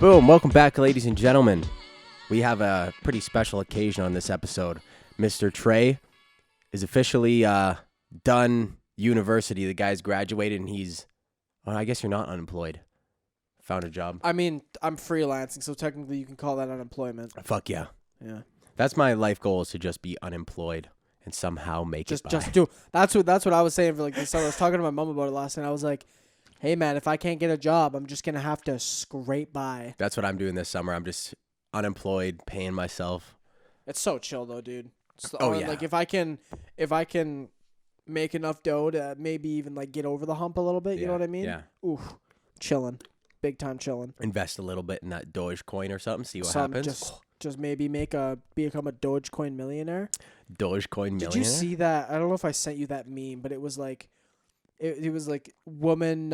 Boom. Welcome back, ladies and gentlemen. We have a pretty special occasion on this episode. Mr. Trey is officially done university. The guy's graduated and he's, well, I guess you're not unemployed. Found a job. I mean, I'm freelancing, so technically you can call that unemployment. Fuck yeah. Yeah. That's my life goal, is to just be unemployed and somehow make it by. Just do. That's what I was saying for like this summer. I was talking to my mom about it last night. I was like, hey man, if I can't get a job, I'm just gonna have to scrape by. That's what I'm doing this summer. I'm just unemployed, paying myself. It's so chill though, dude. Yeah. Like if I can make enough dough to maybe even like get over the hump a little bit, you know what I mean? Yeah. Ooh, chilling. Big time chilling. Invest a little bit in that Dogecoin or something, see what happens. Just maybe become a Dogecoin millionaire. Dogecoin millionaire? Did you see that? I don't know if I sent you that meme, but it was like it was like woman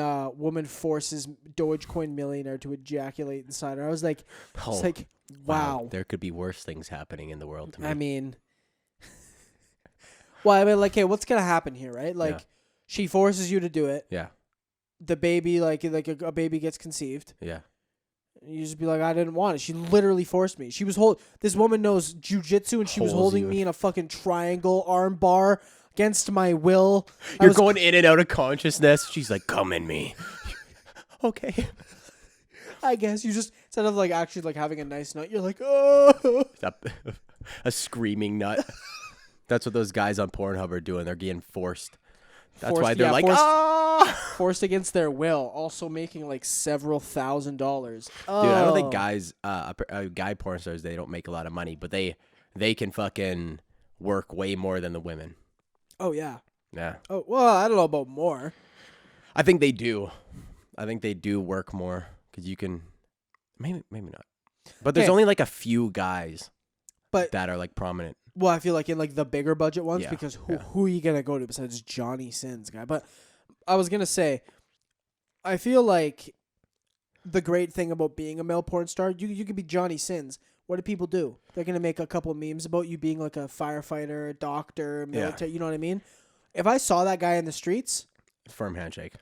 forces Dogecoin millionaire to ejaculate inside her. I was like, it's like, wow. There could be worse things happening in the world to me. I mean, well, I mean, like, hey, what's gonna happen here, right? Like, she forces you to do it. Yeah. The baby, like a baby gets conceived. Yeah. You just be like, I didn't want it. She literally forced me. This woman knows jujitsu, and she was holding me in a fucking triangle arm bar against my will. You're going in and out of consciousness. She's like, come in me. Okay. I guess you just, instead of like actually like having a nice nut, you're like, oh. A screaming nut. That's what those guys on Pornhub are doing. They're getting forced. That's why they're like, forced against their will, also making like several $1,000s. Dude, I don't think guy porn stars, they don't make a lot of money, but they can fucking work way more than the women. Oh, yeah. Yeah. Oh, well, I don't know about more. I think they do. I think they do work more because you can, maybe not. But there's only like a few guys that are like prominent. Well, I feel like in like the bigger budget ones, because who are you gonna go to besides Johnny Sins guy? But I was gonna say, I feel like the great thing about being a male porn star, you could be Johnny Sins. What do people do? They're gonna make a couple of memes about you being like a firefighter, a doctor, military. You know what I mean? If I saw that guy in the streets, firm handshake.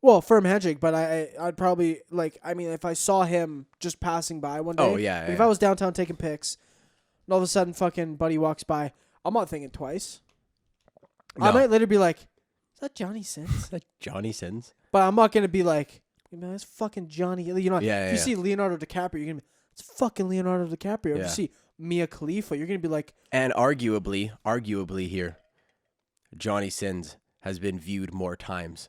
Well, firm handshake, but I'd probably like. I mean, if I saw him just passing by one day, if I was downtown taking pics. And all of a sudden, fucking buddy walks by. I'm not thinking twice. No. I might later be like, "Is that Johnny Sins?" Is that Johnny Sins? But I'm not gonna be like, "Man, it's fucking Johnny." You know, if you see Leonardo DiCaprio, you're gonna be, "It's fucking Leonardo DiCaprio." If you see Mia Khalifa, you're gonna be like. And arguably here, Johnny Sins has been viewed more times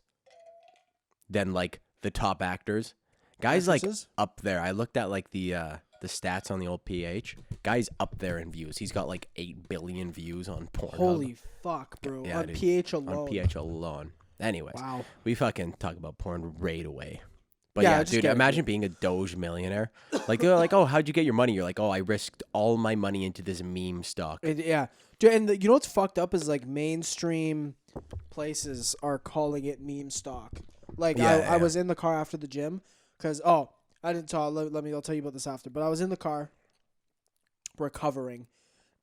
than like the top actors. Guys like up there. I looked at like the stats on the old PH. Guy's up there in views. He's got like 8 billion views on Pornhub. Holy fuck, bro. Yeah, on dude. PH alone. On PH alone. Anyways, wow. We fucking talk about porn right away. But yeah dude, imagine being a Doge millionaire. Like, they're like, oh, how'd you get your money? You're like, oh, I risked all my money into this meme stock. Yeah. Dude, and you know what's fucked up is like mainstream places are calling it meme stock. Like, I was in the car after the gym because, I didn't tell. I'll tell you about this after. But I was in the car, recovering,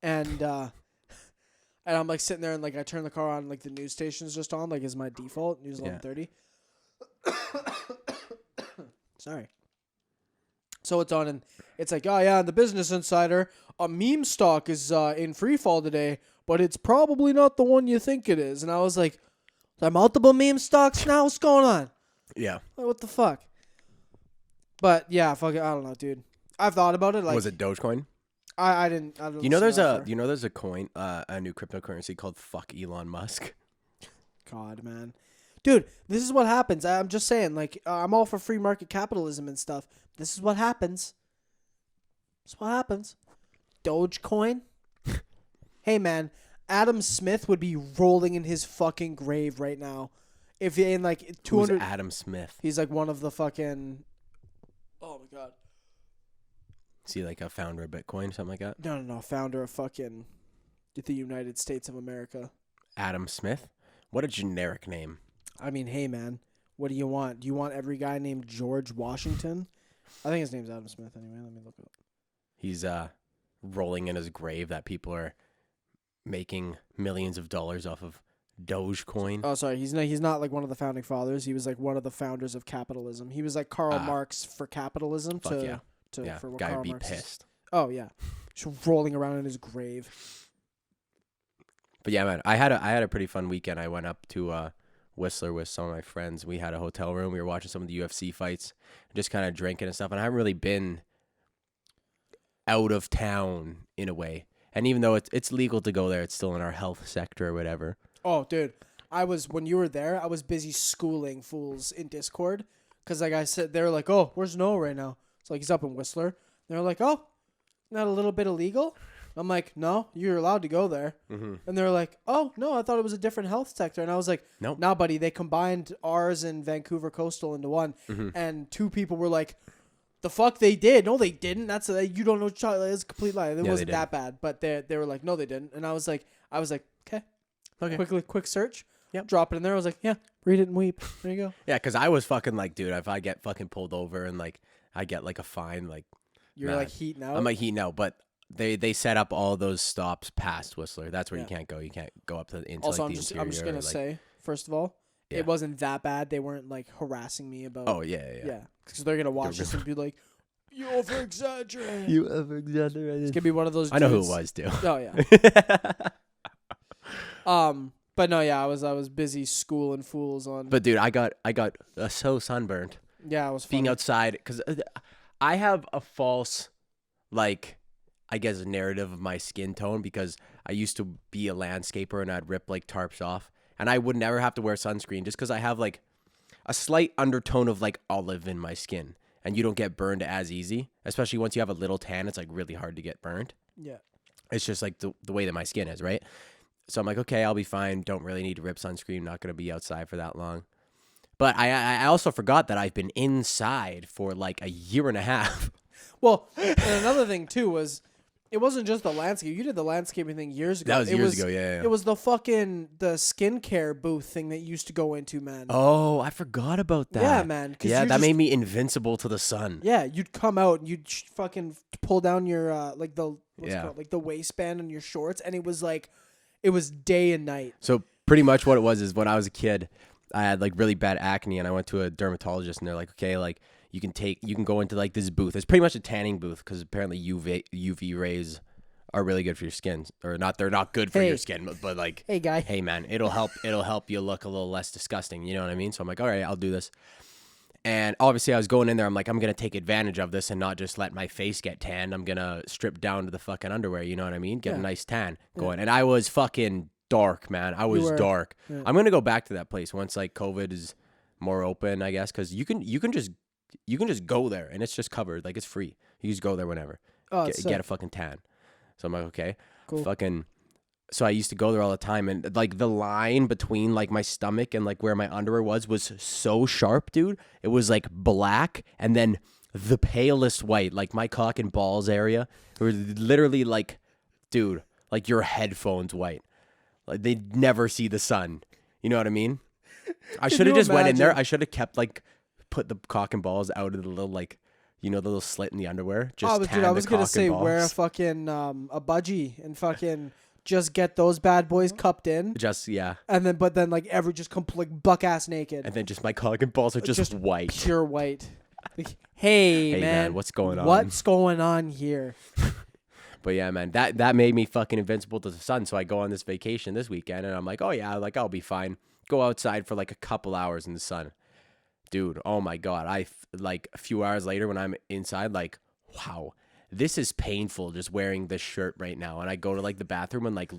and I'm like sitting there and like I turn the car on, like the news station's just on, like is my default news 11:30. Sorry. So it's on and it's like, oh yeah, in the Business Insider, a meme stock is in free fall today, but it's probably not the one you think it is. And I was like, there are multiple meme stocks now. What's going on? Yeah. Like, what the fuck? But yeah, fuck it, I don't know, dude. I've thought about it. Like, was it Dogecoin? I didn't. You know, there's a coin, a new cryptocurrency called "fuck Elon Musk." God, man, dude, this is what happens. I'm just saying, like, I'm all for free market capitalism and stuff. This is what happens. This is what happens. Dogecoin. Hey, man, Adam Smith would be rolling in his fucking grave right now if he in like 200. Who's Adam Smith? He's like one of the fucking. Oh, my God. Is he like a founder of Bitcoin, something like that? No. Founder of fucking the United States of America. Adam Smith? What a generic name. I mean, hey, man. What do you want? Do you want every guy named George Washington? I think his name's Adam Smith anyway. Let me look it up. He's rolling in his grave that people are making millions of dollars off of Dogecoin. Oh, sorry. He's not like one of the founding fathers. He was like one of the founders of capitalism. He was like Karl Marx for capitalism. Fuck yeah. For what guy would be pissed. Oh yeah, just rolling around in his grave. But yeah, man, I had a pretty fun weekend. I went up to Whistler with some of my friends. We had a hotel room. We were watching some of the UFC fights, just kind of drinking and stuff. And I haven't really been out of town in a way. And even though it's legal to go there, it's still in our health sector or whatever. Oh, dude, when you were there, I was busy schooling fools in Discord because, like I said, they were like, "Oh, where's Noah right now?" It's like he's up in Whistler. They're like, "Oh, isn't that a little bit illegal?" I'm like, "No, you're allowed to go there." Mm-hmm. And they're like, "Oh, no, I thought it was a different health sector." And I was like, "Nope, nah, buddy. They combined ours and Vancouver Coastal into one." Mm-hmm. And two people were like, "The fuck they did? No, they didn't. You don't know. It's a complete lie. It wasn't that bad." But they were like, "No, they didn't." And I was like, "Okay, quick search." Yep. Drop it in there. I was like, yeah, read it and weep. There you go. Yeah, because I was fucking like, dude, if I get fucking pulled over and like I get like a fine, like you're like heating out. I'm like heating out, but they set up all those stops past Whistler. That's where you can't go. You can't go up to into also, like the interior. I'm just gonna say, first of all, it wasn't that bad. They weren't like harassing me about. Oh yeah. Because they're gonna watch this and be like, "You over exaggerate." It's gonna be one of those. I know who it was too. Oh yeah. But no, yeah, I was busy schooling fools on. But dude, I got so sunburned. Yeah, I was being outside because I have a false, like, I guess narrative of my skin tone because I used to be a landscaper and I'd rip like tarps off and I would never have to wear sunscreen just because I have like a slight undertone of like olive in my skin and you don't get burned as easy, especially once you have a little tan. It's like really hard to get burned. Yeah, it's just like the way that my skin is, right? So I'm like, okay, I'll be fine. Don't really need to rip sunscreen. Not going to be outside for that long. But I also forgot that I've been inside for like a year and a half. Well, and another thing too was it wasn't just the landscape. You did the landscaping thing years ago. That was years ago, yeah. It was the skincare booth thing that you used to go into, man. Oh, I forgot about that. Yeah, man. Yeah, that made me invincible to the sun. Yeah, you'd come out and you'd fucking pull down your like the like the waistband on your shorts, and it was day and night. So pretty much what it was is when I was a kid, I had like really bad acne and I went to a dermatologist and they're like, okay, like you can go into like this booth. It's pretty much a tanning booth because apparently UV rays are really good for your skin, or not. They're not good for your skin, but like, hey guy, hey man, it'll help you look a little less disgusting. You know what I mean? So I'm like, all right, I'll do this. And obviously I was going in there. I'm like, I'm going to take advantage of this and not just let my face get tanned. I'm going to strip down to the fucking underwear. You know what I mean? Get a nice tan going. And I was fucking dark, man. I was dark. Yeah. I'm going to go back to that place once like COVID is more open, I guess. Cause you can just go there and it's just covered. Like it's free. You just go there whenever. Get a fucking tan. So I'm like, okay, cool. So I used to go there all the time, and like the line between like my stomach and like where my underwear was so sharp, dude. It was like black and then the palest white, like my cock and balls area. It was literally like, dude, like your headphones white. Like they'd never see the sun. You know what I mean? I should have just went in there. I should have kept like put the cock and balls out of the little like, you know, the little slit in the underwear. Just dude, I was gonna say wear a fucking a budgie and fucking. Just get those bad boys cupped in. And then like just complete buck ass naked. And then just my cock and balls are just white. Pure white. Like, hey man, what's going on? What's going on here? But yeah, man, that made me fucking invincible to the sun. So I go on this vacation this weekend and I'm like, oh yeah, like I'll be fine. Go outside for like a couple hours in the sun. Dude, oh my God. Like a few hours later when I'm inside, like, wow. This is painful just wearing this shirt right now. And I go to like the bathroom and like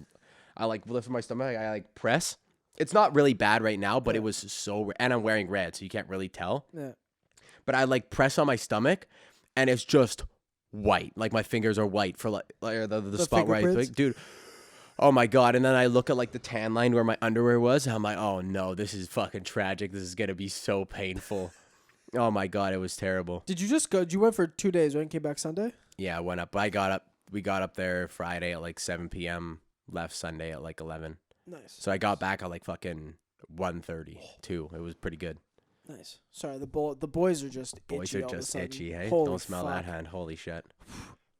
I like lift my stomach. I like press. It's not really bad right now, but it was so and I'm wearing red, so you can't really tell. Yeah. But I like press on my stomach and it's just white. Like my fingers are white for like the spot where I like, dude. Oh my God. And then I look at like the tan line where my underwear was. And I'm like, oh no, this is fucking tragic. This is gonna be so painful. Oh my God, it was terrible. Did you just go? You went for 2 days, right? And came back Sunday? Yeah, I went up. We got up there Friday at like 7 p.m. Left Sunday at like 11. Nice. So I got back at like fucking 1:30 too. It was pretty good. Nice. Sorry, the boys are just itchy, hey? Holy Don't smell fuck. that hand. Holy shit.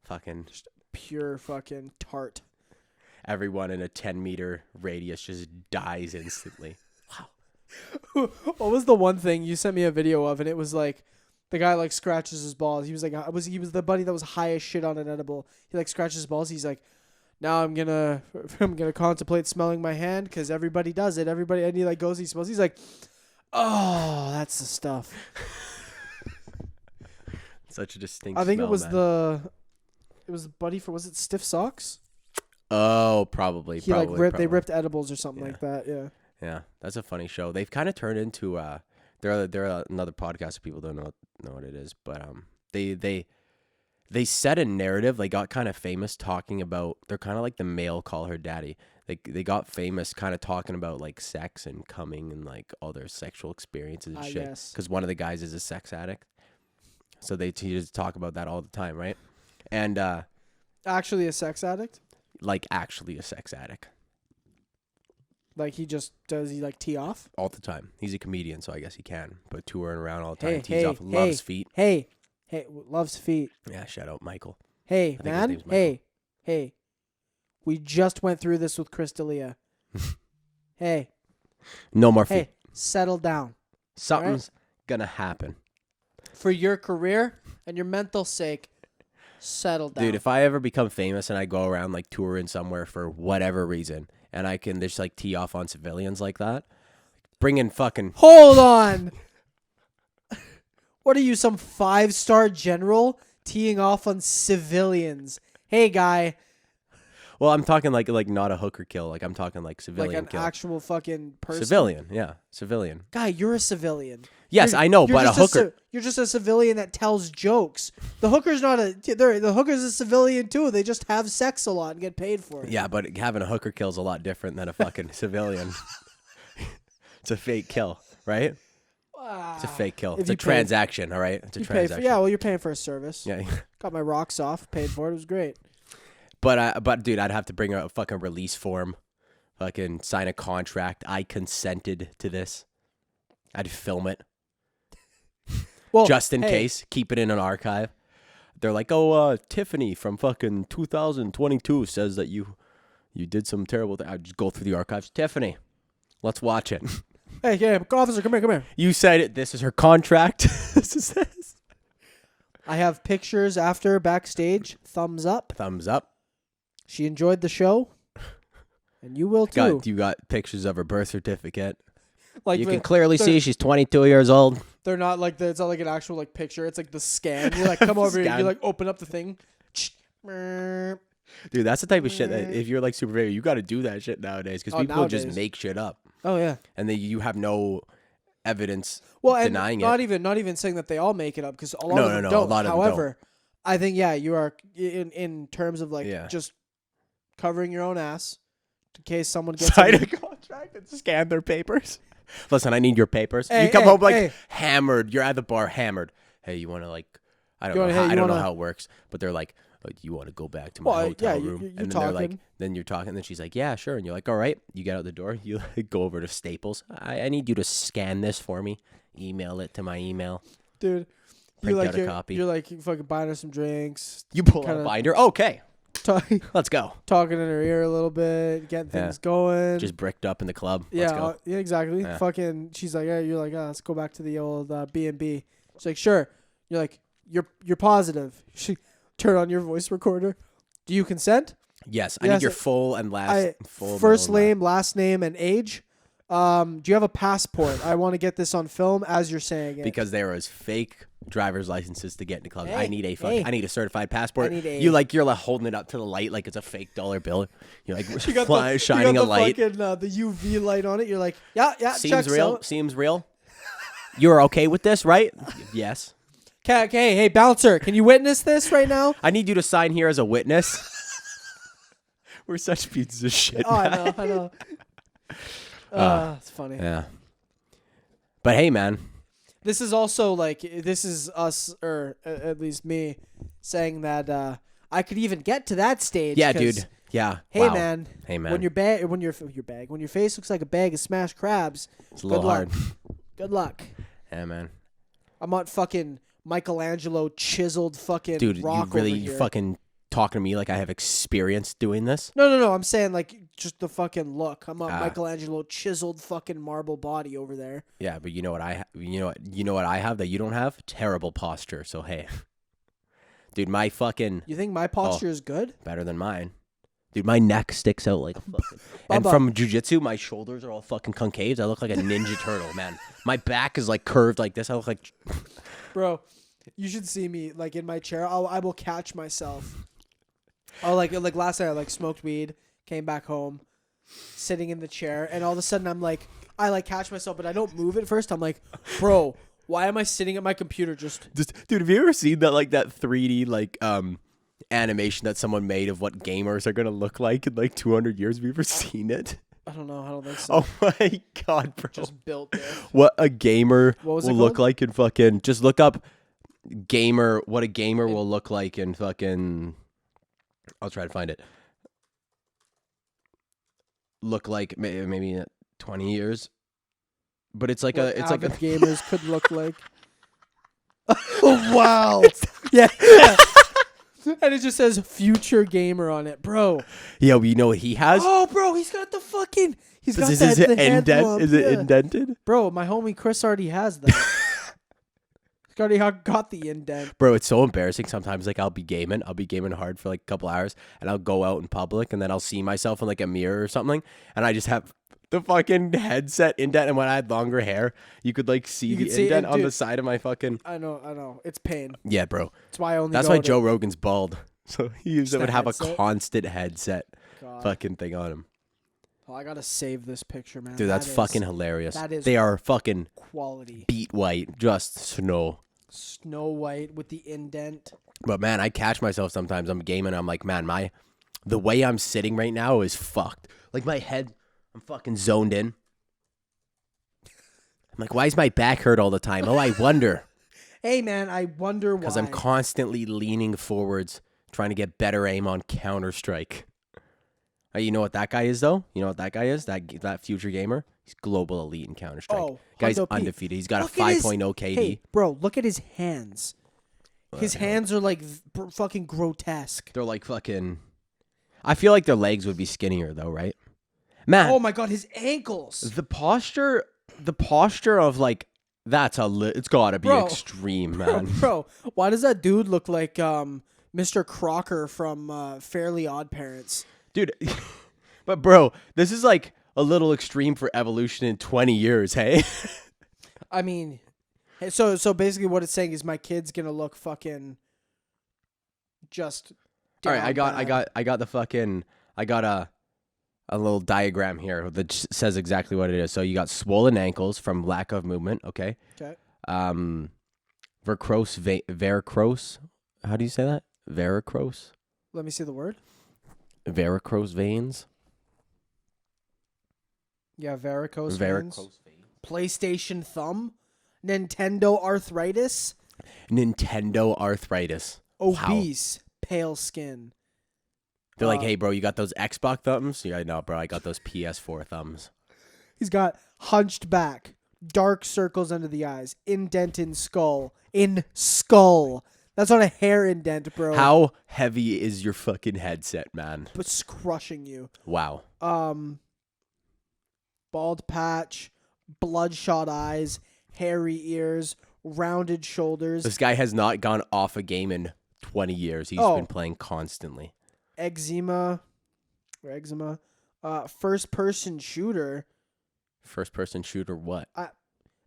Fucking. Just pure fucking tart. everyone in a 10-meter radius just dies instantly. What was the one thing you sent me a video of, and it was like the guy like scratches his balls. He was like, he was the buddy that was high as shit on an edible. He like scratches his balls. He's like, now I'm gonna contemplate smelling my hand because everybody does it. Everybody, and he like goes, he smells. He's like, oh, that's the stuff. Such a distinct. I think smell, it was man. it was the buddy for, was it Stiff Socks? Oh, probably. He like ripped. They ripped edibles or something like that. Yeah. Yeah, that's a funny show. They've kind of turned into they're another podcast if people don't know what it is, but they set a narrative. They got kind of famous talking about, they're kind of like the male Call Her Daddy. They got famous kind of talking about like sex and coming and like all their sexual experiences and shit. Because one of the guys is a sex addict, so they just talk about that all the time, right? And actually a sex addict. Like actually a sex addict. Like he like tee off? All the time. He's a comedian, so I guess he can. But touring around all the time. Tees off, loves feet. Hey, loves feet. Yeah, shout out Michael. Hey, man. Hey. We just went through this with Chris D'Elia. Hey. No more feet. Hey, settle down. Something's gonna happen. For your career and your mental sake, settle down. Dude, if I ever become famous and I go around like touring somewhere for whatever reason, and I can just like tee off on civilians like that, bring in fucking... Hold on! What are you, some 5-star general teeing off on civilians? Hey, guy. Well, I'm talking like not a hooker kill. Like I'm talking like civilian kill. Like an actual fucking person? Civilian, yeah. Civilian. Guy, you're a civilian. Yes, I know, but a hooker... You're just a civilian that tells jokes. The hooker's not the hooker's a civilian too. They just have sex a lot and get paid for it. Yeah, but having a hooker kill is a lot different than a fucking civilian. It's a fake kill, right? It's a fake kill. It's a transaction, all right? It's a transaction. You're paying for a service. Yeah. Got my rocks off, paid for it. It was great. But dude, I'd have to bring out a fucking release form, fucking sign a contract. I consented to this. I'd film it. Well, just in case, keep it in an archive. They're like, oh, Tiffany from fucking 2022 says that you did some terrible thing. I'd just go through the archives. Tiffany, let's watch it. Hey, officer, come here. You said it. This is her contract. This is this. I have pictures after backstage. Thumbs up. Thumbs up. She enjoyed the show, and you will too. You got pictures of her birth certificate. Like you can clearly see she's 22 years old. They're not like it's not like an actual like picture. It's like the scan. You like come over here. You like open up the thing. Dude, that's the type of shit that if you're like super famous, you got to do that shit nowadays because people just make shit up. Oh yeah. And then you have no evidence denying it. Not even saying that they all make it up because a lot of them don't. A lot of However, them don't. I think you are in terms of like just covering your own ass in case someone gets sign a contract and scan their papers. Listen, I need your papers. You come home like hammered. You're at the bar hammered. Hey, you want to like? I don't know how it works, but they're like, oh, you want to go back to my hotel room? You're and then they're like, then you're talking. And then she's like, yeah, sure. And you're like, all right. You get out the door. You go over to Staples. I need you to scan this for me. Email it to my email. Dude, print out a copy. You're like fucking buying her some drinks. You pull out a binder. Okay. Let's go. Talking in her ear a little bit, getting things going. Just bricked up in the club. Let's go. Yeah, exactly. Yeah. Fucking, she's like, you're like, let's go back to the old B&B. She's like, sure. You're like, you're positive. She turn on your voice recorder. Do you consent? Yes, I need your full and last. First name, last name, and age. Do you have a passport? I want to get this on film as you're saying it. Because there is fake driver's licenses to get into clubs. I need I need a certified passport. You're holding it up to the light like it's a fake dollar bill. You're like shining a light. Fucking, the UV light on it. You're like, yeah. Seems real. Out. Seems real. You're okay with this, right? Yes. Okay, hey, bouncer, can you witness this right now? I need you to sign here as a witness. We're such pieces of shit. Oh, I know. It's funny. Yeah. But hey, man. This is also like, this is us, or at least me, saying that I could even get to that stage. Yeah, dude. Yeah. Hey, man. Hey, man. When your face looks like a bag of smashed crabs. It's a little hard. Good luck. Yeah, man. I'm not fucking Michelangelo chiseled fucking dude, rock you fucking talking to me like I have experience doing this. No. I'm saying like just the fucking look. I'm a Michelangelo chiseled fucking marble body over there. Yeah, but you know what you know what I have that you don't have? Terrible posture. So hey, dude, my fucking. You think my posture is good? Better than mine. Dude, my neck sticks out like a fucking... And from jiu-jitsu, my shoulders are all fucking concave. I look like a ninja turtle, man. My back is like curved like this. I look like... Bro, you should see me like in my chair. I will catch myself. Oh, like last night I like smoked weed, came back home, sitting in the chair, and all of a sudden I catch myself, but I don't move at first. I'm like, bro, why am I sitting at my computer just... Dude, have you ever seen that like that 3D like animation that someone made of what gamers are gonna look like in like 200 years? Have you ever seen it? I don't know. I don't think so. Oh my god, bro! Just built there. What a gamer will look like in fucking. Just look up gamer. What a gamer will look like in fucking. I'll try to find it. Look like maybe in 20 years, but it's like it's like gamers could look like. Oh wow! yeah. And it just says future gamer on it, bro. Yeah, well, you know what he has? Oh, bro, he's got the fucking... He's got is that, it indent? Is it indented? Bro, my homie Chris already has that. He's already got the indent. Bro, it's so embarrassing sometimes. Like, I'll be gaming hard for like a couple hours, and I'll go out in public, and then I'll see myself in like a mirror or something, and I just have the fucking headset indent. And when I had longer hair, you could like see the indent on the side of my fucking... I know. It's pain. Yeah, bro. That's why I only... That's why Joe Rogan's bald. So he would have headset? a constant headset fucking thing on him. Oh, I gotta save this picture, man. Dude, that's fucking hilarious. That is... They are fucking... quality. Beat white. Just snow. Snow white with the indent. But man, I catch myself sometimes. I'm gaming. I'm like, man, the way I'm sitting right now is fucked. Like my head... I'm fucking zoned in. I'm like, why is my back hurt all the time? Oh, I wonder. Hey, man, I wonder why. Because I'm constantly leaning forwards, trying to get better aim on Counter-Strike. You know what that guy is, though? You know what that guy is? That future gamer? He's global elite in Counter-Strike. Oh, guy's undefeated. He's got a 5.0 KD. Hey, bro, look at his hands. His hands are like fucking grotesque. They're like fucking... I feel like their legs would be skinnier, though, right? Man, oh my god, his ankles. The posture of like it's gotta be extreme, man. Bro, why does that dude look like Mr. Crocker from Fairly Odd Parents? Dude, but bro, this is like a little extreme for evolution in 20 years, hey? I mean, so basically what it's saying is my kid's gonna look fucking just... All right, I got a little diagram here that says exactly what it is. So you got swollen ankles from lack of movement. Okay. Okay. Varicose. How do you say that? Varicose. Let me see the word. Varicose veins. Yeah, varicose veins. PlayStation thumb. Nintendo arthritis. Obese. Wow. Pale skin. They're like, hey, bro, you got those Xbox thumbs? Yeah, no, bro, I got those PS4 thumbs. He's got hunched back, dark circles under the eyes, indent in skull. That's not a hair indent, bro. How heavy is your fucking headset, man? It's crushing you. Wow. Bald patch, bloodshot eyes, hairy ears, rounded shoulders. This guy has not gone off a game in 20 years. He's been playing constantly. Eczema. First person shooter what?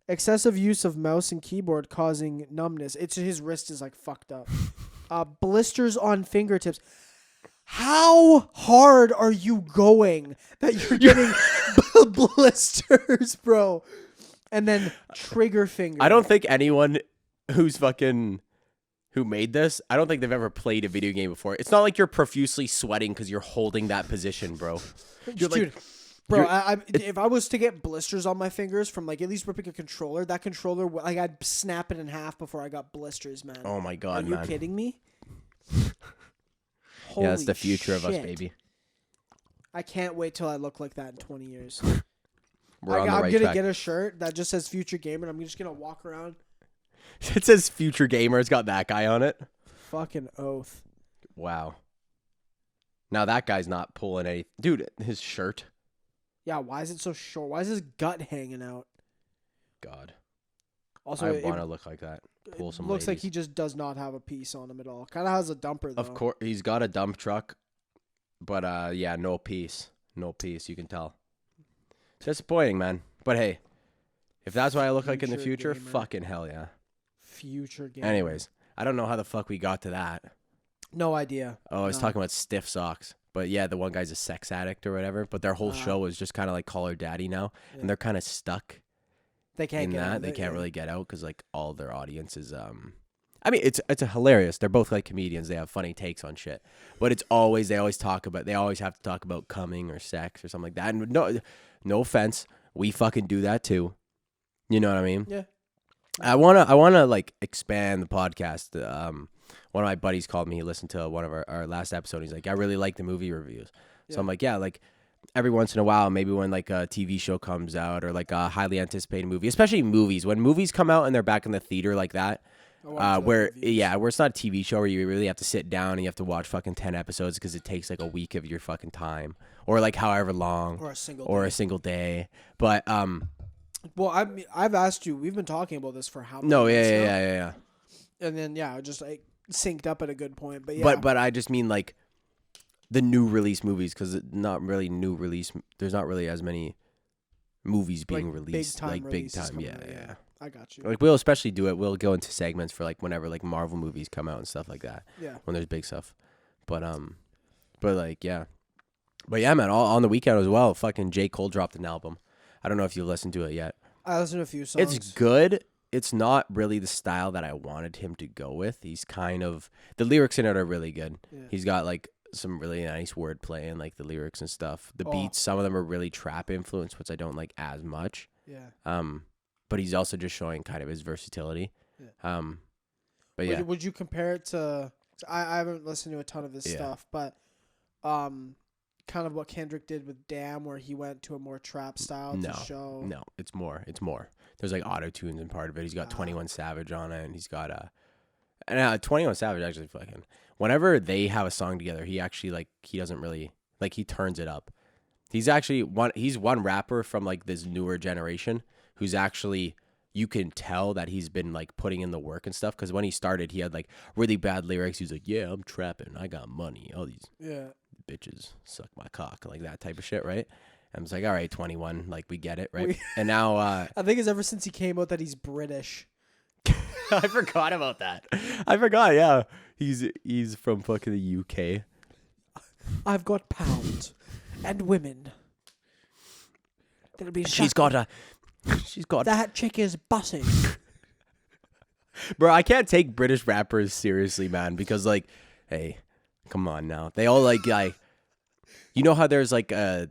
Excessive use of mouse and keyboard causing numbness. His wrist is like fucked up. Blisters on fingertips. How hard are you going that you're getting blisters, bro? And then trigger finger. I don't think anyone who made this, I don't think they've ever played a video game before. It's not like you're profusely sweating because you're holding that position, bro. If I was to get blisters on my fingers from like at least ripping a controller, that controller, like I'd snap it in half before I got blisters, man. Oh my god, man. Are you kidding me? Yeah, that's the future of us, baby. I can't wait till I look like that in 20 years. I'm going to get a shirt that just says future gamer, and I'm just going to walk around. It says future gamer. It's got that guy on it. Fucking oath. Wow. Now that guy's not pulling any. Dude, his shirt. Yeah, why is it so short? Why is his gut hanging out? God. Also, I want to look like that. Pull some looks like ladies. he just does not have a piece on him at all. Kind of has a dumper, though. Of course, he's got a dump truck. But, yeah, no piece. No piece, you can tell. Disappointing, man. But, hey, if that's what I look like in the future, gamer. fucking hell yeah. Future gamer. Anyways, I don't know how the fuck we got to that. No idea. Oh, I was talking about stiff socks. But, yeah, the one guy's a sex addict or whatever. But their whole show is just kind of like Call Her Daddy now. Yeah. And they're kind of stuck. They can't get out. They can't really get out because, like, all their audience is, I mean, it's a hilarious. They're both like comedians. They have funny takes on shit, but they always have to talk about coming or sex or something like that. And no offense, we fucking do that too. You know what I mean? Yeah. I wanna like expand the podcast. One of my buddies called me. He listened to one of our last episode. He's like, I really like the movie reviews. So I'm like, yeah, like every once in a while, maybe when like a TV show comes out or like a highly anticipated movie, especially movies. When movies come out and they're back in the theater like that. Where it's not a TV show where you really have to sit down and you have to watch fucking 10 episodes because it takes like a week of your fucking time or like however long or a single day. But well, I've asked you. We've been talking about this for how many months now? Yeah. And then just like synced up at a good point. But yeah, but I just mean like the new release movies because not really new release. There's not really as many movies being released big time. Yeah. I got you. Like we'll especially do it. We'll go into segments for like whenever like Marvel movies come out and stuff like that. Yeah. When there's big stuff, but man, all on the weekend as well. Fucking J. Cole dropped an album. I don't know if you listened to it yet. I listened to a few songs. It's good. It's not really the style that I wanted him to go with. He's kind of the lyrics in it are really good. Yeah. He's got like some really nice wordplay and like the lyrics and stuff. The beats, some of them are really trap influenced, which I don't like as much. Yeah. But he's also just showing kind of his versatility. Yeah. But yeah. Would you compare it to? I haven't listened to a ton of his stuff, but kind of what Kendrick did with Damn, where he went to a more trap style to show. No, it's more. There's like auto tunes in part of it. He's got 21 Savage on it, and he's got 21 Savage actually fucking. Whenever they have a song together, he actually like he doesn't really like he turns it up. He's actually he's one rapper from like this newer generation who's actually, you can tell that he's been like putting in the work and stuff. Because when he started, he had like really bad lyrics. He's like, yeah, I'm trapping. I got money. All these bitches suck my cock. Like that type of shit, right? And I was like, all right, 21. Like, we get it, right? And now... I think it's ever since he came out that he's British. I forgot about that. Yeah. He's from fucking the UK. I've got pounds and women. That'll be She's got that chick is bussing. Bro, I can't take British rappers seriously, man, because like, hey, come on now. They all like you know how there's subcultures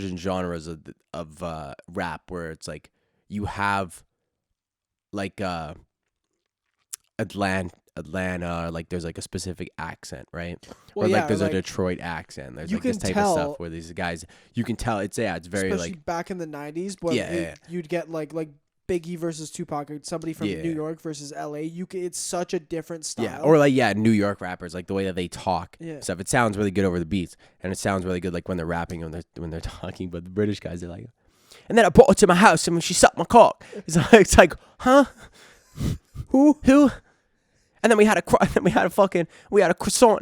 and genres of rap where it's like you have like Atlanta, like there's like a specific accent, right? Well, or like there's a Detroit accent. There's like this type of stuff where these guys, you can tell it's very especially like back in the 90s, but you'd get like Biggie versus Tupac, or somebody from New York versus LA. It's such a different style. Yeah, or like New York rappers, like the way that they talk stuff. It sounds really good over the beats, and it sounds really good like when they're rapping and when they're talking. But the British guys are like, and then I brought her to my house and when she sucked my cock, it's like, huh? Who? And then we had a croissant,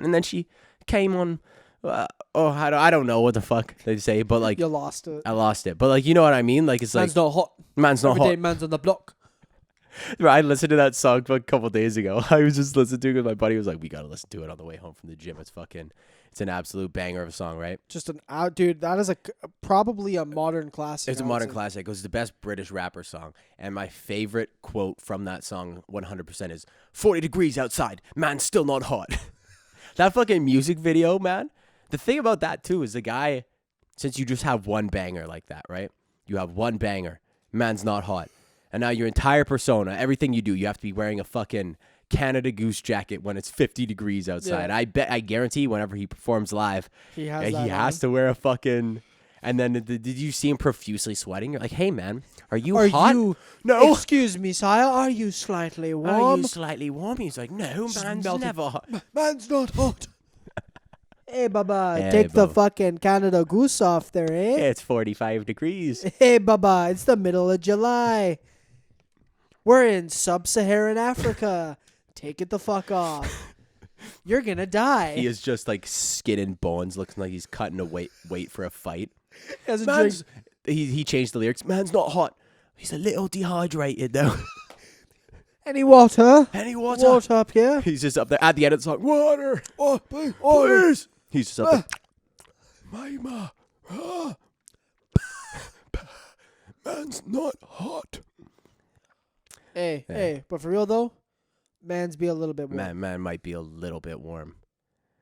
and then she came on. I don't know what the fuck they say, but like you lost it. I lost it, but like you know what I mean. Like it's man's like not hot. Man's not hot. Every day, man's on the block. I listened to that song a couple days ago. I was just listening to it. My buddy was like, "We gotta listen to it on the way home from the gym. It's an absolute banger of a song, right?" Just dude. That is probably a modern classic. It's a modern classic. It was the best British rapper song, and my favorite quote from that song, 100%, is 40 degrees outside, man, still not hot. That fucking music video, man. The thing about that too is the guy, since you just have one banger like that, right? You have one banger, man's not hot. And now your entire persona, everything you do, you have to be wearing a fucking Canada Goose jacket when it's 50 degrees outside. Yeah. I guarantee whenever he performs live, he has to wear a fucking... And then did you see him profusely sweating? You're like, hey, man, are you hot? No. Excuse me, sire. Are you slightly warm? Are you slightly warm? He's like, no, man's never hot. Man's not hot. Hey, Baba, take the fucking Canada Goose off there, eh? It's 45 degrees. Hey, Baba, it's the middle of July. We're in sub-Saharan Africa. Take it the fuck off. You're gonna die. He is just like skin and bones, looking like he's cutting a wait for a fight. He changed the lyrics. Man's not hot. He's a little dehydrated though. Any water? Any water? Water up here? He's just up there at the end of the song. Water. Oh, please. He's just up there. Mama. Man's not hot. Hey, but for real though, man's be a little bit warm. Man might be a little bit warm.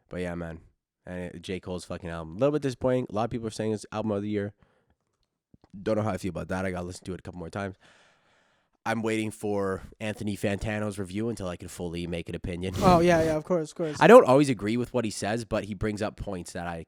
But yeah, man. And J. Cole's fucking album. A little bit disappointing. A lot of people are saying it's album of the year. Don't know how I feel about that. I gotta listen to it a couple more times. I'm waiting for Anthony Fantano's review until I can fully make an opinion. Oh, yeah, of course. I don't always agree with what he says, but he brings up points that I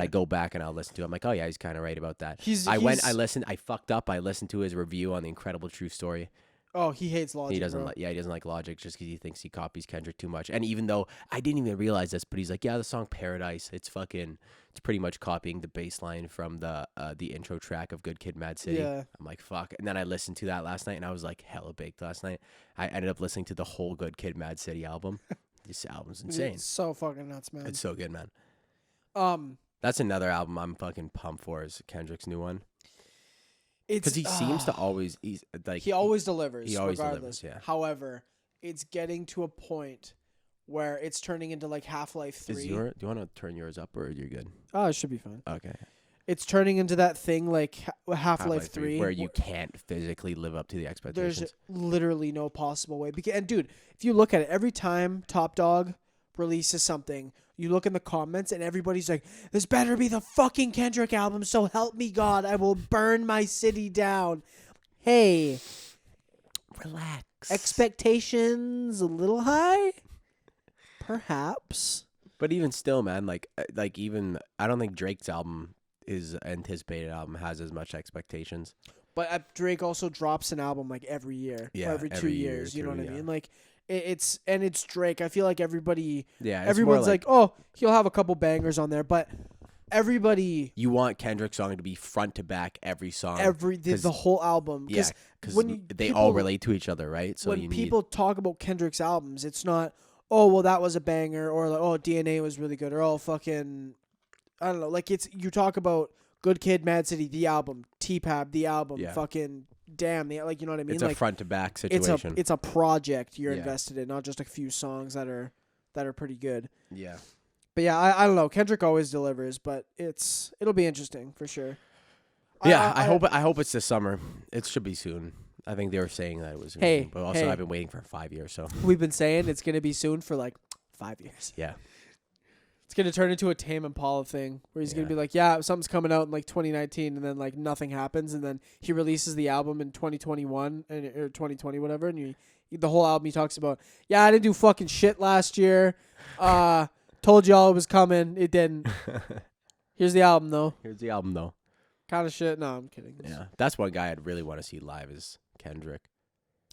go back and I'll listen to. I'm like, oh yeah, he's kind of right about that. I fucked up. I listened to his review on the Incredible True Story. Oh, he hates Logic. He doesn't like Logic just because he thinks he copies Kendrick too much. And even though I didn't even realize this, but he's like, yeah, the song Paradise, it's pretty much copying the bass line from the intro track of Good Kid, Mad City. Yeah. I'm like, fuck. And then I listened to that last night, and I was like, hella baked last night. I ended up listening to the whole Good Kid, Mad City album. This album's insane. It's so fucking nuts, man. It's so good, man. That's another album I'm fucking pumped for, is Kendrick's new one. Because he seems to always, he always delivers. He always regardless. delivers, yeah. However, it's getting to a point where it's turning into like Half-Life 3. Do you want to turn yours up, or you're good? Oh, it should be fine. Okay. It's turning into that thing like Half-Life 3. Where you can't physically live up to the expectations. There's literally no possible way. And dude, if you look at it, every time Top Dog releases something, you look in the comments and everybody's like, this better be the fucking Kendrick album, so help me God, I will burn my city down. Hey. Relax. Expectations a little high? Perhaps. But even still, man, even I don't think Drake's album, his anticipated album, has as much expectations. But Drake also drops an album like every year. Yeah, or every 2 years. You know what I mean? Like, it's Drake. I feel like everyone's like, oh, he'll have a couple bangers on there, but everybody. You want Kendrick's song to be front to back every song, the whole album. Yeah, because they all relate to each other, right? So when people talk about Kendrick's albums, it's not, oh well, that was a banger, or like, oh, DNA was really good, or oh, fucking, I don't know. Like, you talk about Good Kid, Mad City, the album, T-Pab, the album, fucking. Damn, like, you know what I mean? It's like, a front to back situation. It's a project you're invested in, not just a few songs that are pretty good. Yeah. But yeah, I don't know. Kendrick always delivers, but it'll be interesting for sure. Yeah, I hope it's this summer. It should be soon. I think they were saying that it was soon, but also I've been waiting for 5 years, so we've been saying it's gonna be soon for like 5 years. Yeah. It's going to turn into a Tame Impala thing where he's going to be like, yeah, something's coming out in like 2019, and then like nothing happens, and then he releases the album in 2021 or 2020, whatever, and the whole album he talks about, yeah, I didn't do fucking shit last year. Told y'all it was coming. It didn't. Here's the album, though. Kind of shit. No, I'm kidding. Yeah. That's one guy I'd really want to see live is Kendrick.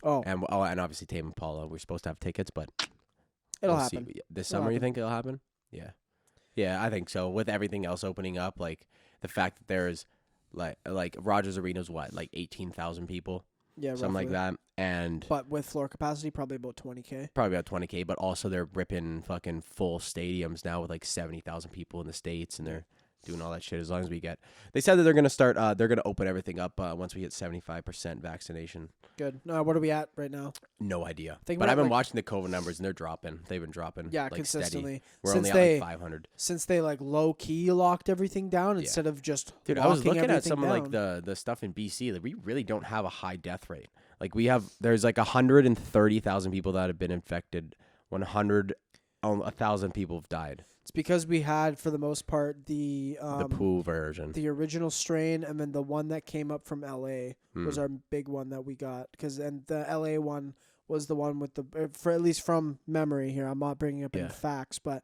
And obviously Tame Impala. We're supposed to have tickets, but it'll happen. This summer, you think it'll happen? Yeah. Yeah, I think so. With everything else opening up, like the fact that there's like Rogers Arena's what, like 18,000 people? Yeah, something roughly. like that. But with floor capacity, probably about 20K. But also they're ripping fucking full stadiums now with like 70,000 people in the States, and they're doing all that shit as long as we get. They said that they're going to start, they're going to open everything up once we hit 75% vaccination. Good. What are we at right now? No idea. But I've been watching the COVID numbers, and they're dropping. They've been dropping. Yeah, like, consistently. Steady. We're only at like 500. Since they like low key locked everything down instead of just Dude, I was looking at some of like the stuff in BC. Like, we really don't have a high death rate. Like there's like 130,000 people that have been infected. 1,000 people have died. It's because we had, for the most part, the poo version, the original strain, and then the one that came up from LA was our big one that we got. And the LA one was the one with for at least from memory here. I'm not bringing up any facts, but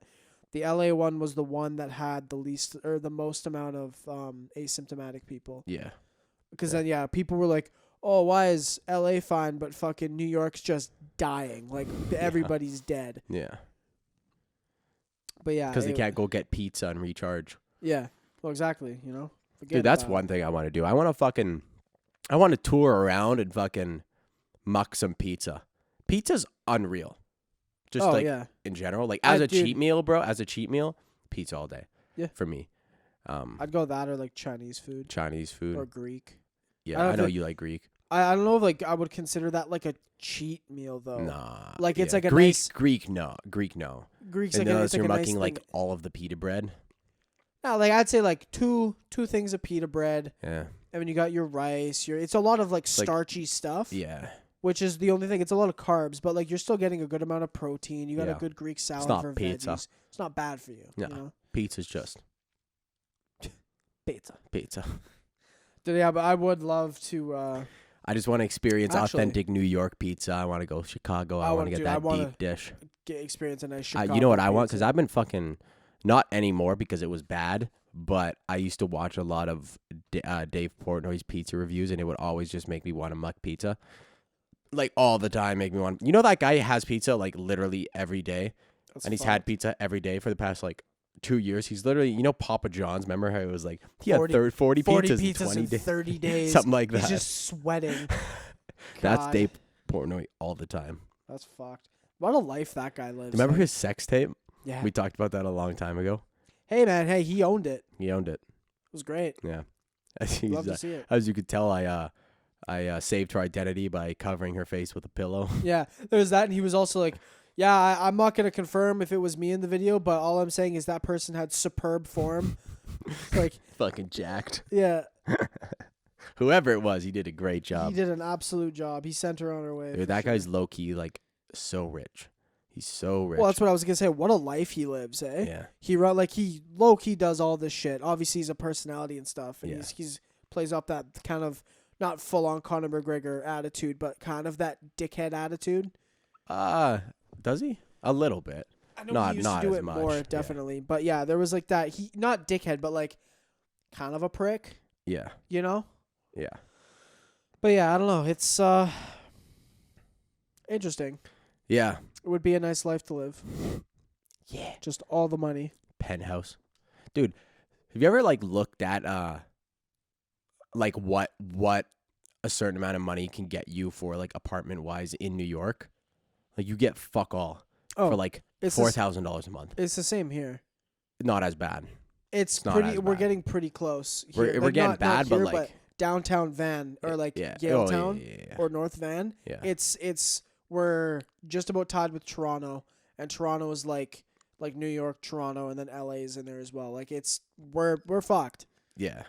The LA one was the one that had the least or the most amount of asymptomatic people. Yeah. Because then, people were like, oh, why is LA fine, but fucking New York's just dying? Like, everybody's dead. Yeah. But yeah. Because they can't go get pizza and recharge. Yeah. Well, exactly, you know? Dude, that's one thing I want to do. I want to tour around and fucking muck some pizza. Pizza's unreal. Just in general. Like, as a cheat meal, bro, pizza all day. Yeah. For me. I'd go that or like Chinese food. Or Greek. Yeah, I know you like Greek. I don't know if like I would consider that like a cheat meal though. Nah. Like it's like a Greek, nice Greek no. Greek's like unless you're like mucking nice like all of the pita bread. No, like I'd say like two things of pita bread. Yeah. And then you got your rice, it's a lot of like starchy stuff. Yeah. Which is the only thing. It's a lot of carbs, but like you're still getting a good amount of protein. You got a good Greek salad for pizza. veggies. It's not bad for you. No. You know? Pizza's just pizza. Dude, yeah, but I would love to I just want to experience authentic New York pizza. I want to go to Chicago. I want to get that deep dish. Experience a nice Chicago you know what I want? pizza. Because I've been fucking, not anymore because it was bad, but I used to watch a lot of Dave Portnoy's pizza reviews, and it would always just make me want to muck pizza. Like, all the time, make me want. You know that guy has pizza, like, literally every day? He's had pizza every day for the past, like, 2 years. He's literally, Papa John's. Remember how it was like, he had 40 pizzas in 20 days. 30 days. Something like that. He's just sweating. That's Dave Portnoy all the time. That's fucked. What a life that guy lives. Remember his sex tape? Yeah. We talked about that a long time ago. Hey, man. Hey, he owned it. It was great. Yeah. Love to see it. As you could tell, I saved her identity by covering her face with a pillow. Yeah, there was that, and he was also like, yeah, I'm not going to confirm if it was me in the video, but all I'm saying is that person had superb form. Like fucking jacked. Yeah. Whoever it was, he did a great job. He did an absolute job. He sent her on her way. Dude, that guy's low-key, like, so rich. He's so rich. Well, that's what I was going to say. What a life he lives, eh? Yeah. He low-key does all this shit. Obviously, he's a personality and stuff, and he's plays up that kind of, not full-on Conor McGregor attitude, but kind of that dickhead attitude. Does he? A little bit. I know he used to do it much. more, definitely. Yeah. But yeah, there was like that. He not dickhead, but like kind of a prick. Yeah. You know? Yeah. But yeah, I don't know. It's interesting. Yeah. It would be a nice life to live. Yeah. Just all the money. Penthouse. Dude, have you ever like looked at like what a certain amount of money can get you for like apartment wise in New York? Like you get fuck all for like $4,000 a month. It's the same here. Not as bad. It's pretty. We're getting pretty close. Here. We're getting bad, here, but like downtown Van or like Yaletown or North Van. Yeah. It's we're just about tied with Toronto, and Toronto is like New York, Toronto, and then LA is in there as well. Like we're fucked. Yeah.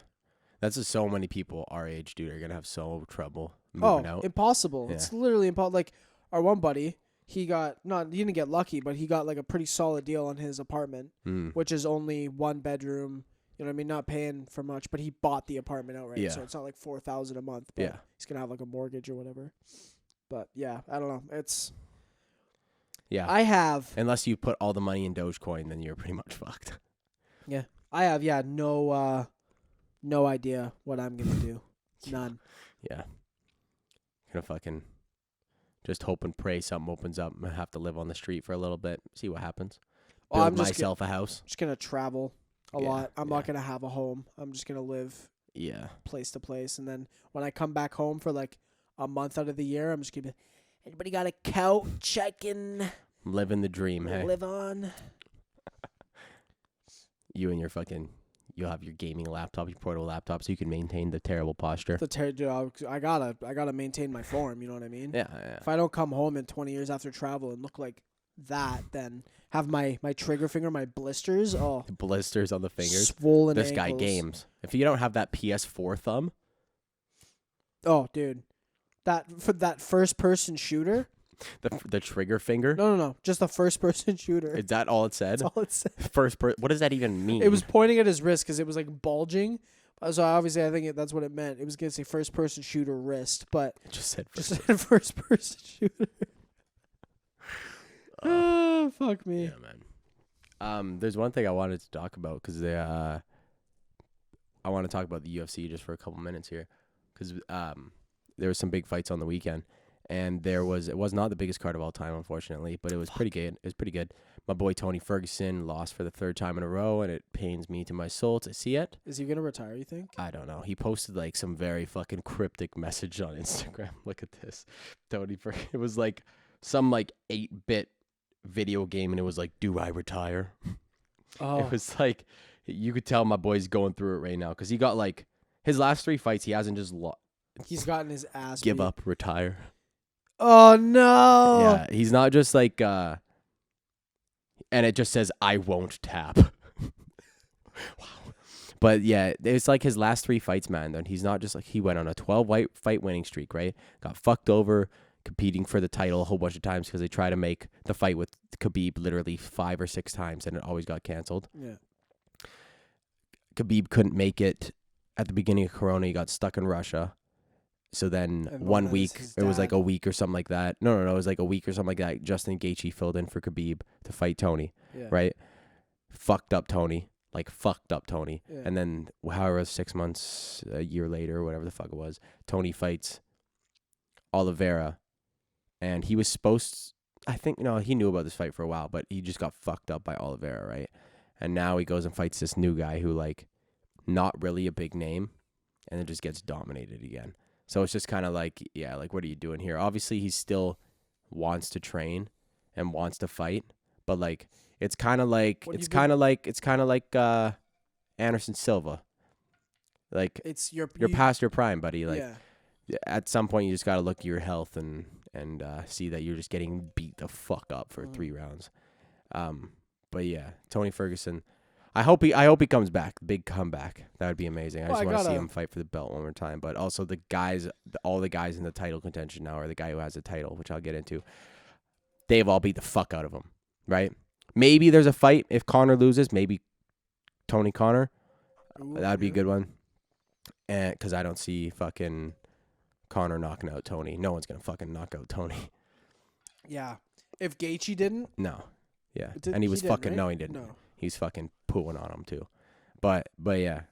That's just so many people our age, dude, are gonna have so trouble moving out. Impossible. Yeah. It's literally impossible. Like our one buddy, he didn't get lucky, but he got like a pretty solid deal on his apartment, which is only one bedroom. You know what I mean? Not paying for much, but he bought the apartment outright, so it's not like $4,000 a month. But he's gonna have like a mortgage or whatever. But yeah, I don't know. It's I have, unless you put all the money in Dogecoin, then you're pretty much fucked. Yeah, I have. Yeah, no idea what I'm gonna do. None. Yeah. Gonna fucking just hope and pray something opens up. I have to live on the street for a little bit. See what happens. Build myself a house. I'm just gonna travel a lot. I'm not gonna have a home. I'm just gonna live place to place, and then when I come back home for like a month out of the year, I'm just gonna be, anybody got a couch I can living the dream, hey? Live on. You and your fucking, you'll have your gaming laptop, your portable laptop, so you can maintain the terrible posture. I gotta maintain my form. You know what I mean? Yeah. If I don't come home in 20 years after travel and look like that, then have my trigger finger, my blisters, blisters on the fingers, swollen. This ankles. guy games. If you don't have that PS4 thumb, oh, dude, that first person shooter. The trigger finger? No. Just the first person shooter. Is that all it said? That's all it said. What does that even mean? It was pointing at his wrist because it was like bulging. So obviously I think that's what it meant. It was going to say first person shooter wrist, but it just said first person shooter. Oh, fuck me. Yeah, man. There's one thing I wanted to talk about because I want to talk about the UFC just for a couple minutes here because there was some big fights on the weekend, and it was not the biggest card of all time, unfortunately, but it was pretty good. It was pretty good. My boy Tony Ferguson lost for the third time in a row, and it pains me to my soul to see it. Is he gonna retire, you think? I don't know. He posted like some very fucking cryptic message on Instagram. Look at this. Tony Ferguson. It was like some like 8-bit video game, and it was like, do I retire? Oh. It was like, you could tell my boy's going through it right now because he got like his last 3 fights. He hasn't just He's gotten his ass give beat. up, retire. Oh no! Yeah, he's not just like and it just says I won't tap. Wow. But yeah, it's like his last 3 fights, man. Then he's not just like, he went on a 12-fight winning streak, right? Got fucked over competing for the title a whole bunch of times because they tried to make the fight with Khabib literally 5 or 6 times, and it always got canceled. Yeah. Khabib couldn't make it at the beginning of Corona. He got stuck in Russia. So then And 1 week, it was like dad. a week or something like that. No, it was like a week or something like that. Justin Gaethje filled in for Khabib to fight Tony, Yeah. right? Fucked up Tony. Yeah. And then however 6 months, a year later, whatever the fuck it was, Tony fights Oliveira. And he was supposed, I think, he knew about this fight for a while, but he just got fucked up by Oliveira, right? And now he goes and fights this new guy who, like, not really a big name, and then just gets dominated again. So it's just kind of like, yeah, like, what are you doing here? Obviously, he still wants to train and wants to fight, but like, it's kind of like Anderson Silva. Like, you're past your prime, buddy. Like, at some point, you just got to look at your health and see that you're just getting beat the fuck up for 3 rounds. But yeah, Tony Ferguson. I hope he comes back. Big comeback. That would be amazing. I just want to see him fight for the belt one more time. But also all the guys in the title contention now, or the guy who has the title, which I'll get into, they've all beat the fuck out of him, right? Maybe there's a fight if Conor loses. Maybe Tony Conor. That would be a good one. And because I don't see fucking Conor knocking out Tony. No one's gonna fucking knock out Tony. Yeah. If Gaethje didn't. No. Yeah. And he was fucking. Right? No, he didn't. No. He's fucking pooing on him too. But yeah,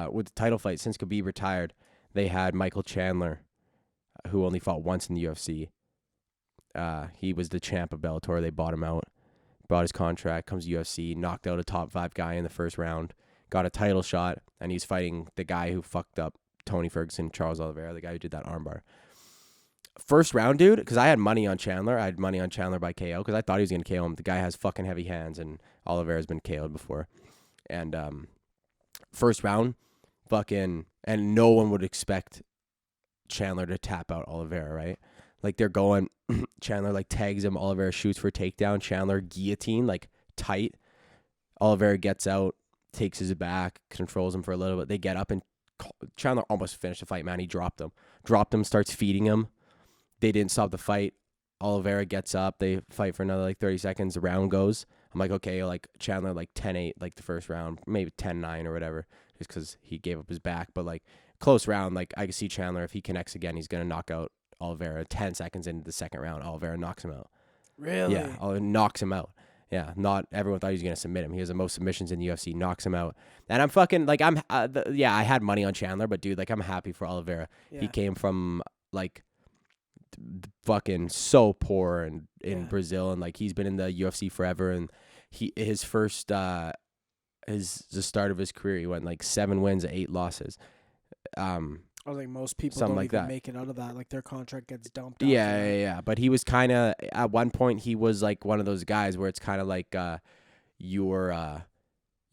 with the title fight, since Khabib retired, they had Michael Chandler, who only fought once in the UFC. He was the champ of Bellator. They bought him out, bought his contract, comes to UFC, knocked out a top 5 guy in the first round, got a title shot, and he's fighting the guy who fucked up Tony Ferguson, Charles Oliveira, the guy who did that armbar. First round, dude, because I had money on Chandler. I had money on Chandler by KO because I thought he was going to KO him. The guy has fucking heavy hands, and Oliveira's been KO'd before. And first round, fucking, and no one would expect Chandler to tap out Oliveira, right? Like, they're going, Chandler, like, tags him. Oliveira shoots for takedown. Chandler guillotine, like, tight. Oliveira gets out, takes his back, controls him for a little bit. They get up, and Chandler almost finished the fight, man. He dropped him, starts feeding him. They didn't stop the fight. Oliveira gets up. They fight for another, like, 30 seconds. The round goes. I'm like, okay, like, Chandler, like, 10-8, like, the first round. Maybe 10-9 or whatever, just because he gave up his back. But, like, close round, like, I can see Chandler, if he connects again, he's going to knock out Oliveira. 10 seconds into the second round, Oliveira knocks him out. Really? Yeah, Oliveira knocks him out. Yeah, not everyone thought he was going to submit him. He has the most submissions in the UFC, knocks him out. And I'm fucking, like, I had money on Chandler, but, dude, like, I'm happy for Oliveira. Yeah. He came from, like, fucking so poor in Brazil, and, like, he's been in the UFC forever, and the start of his career, he went, like, 7 wins, 8 losses. I think most people don't even like make it out of that. Like, their contract gets dumped. Yeah. But he was kind of, at one point, he was like one of those guys where it's kind of like you're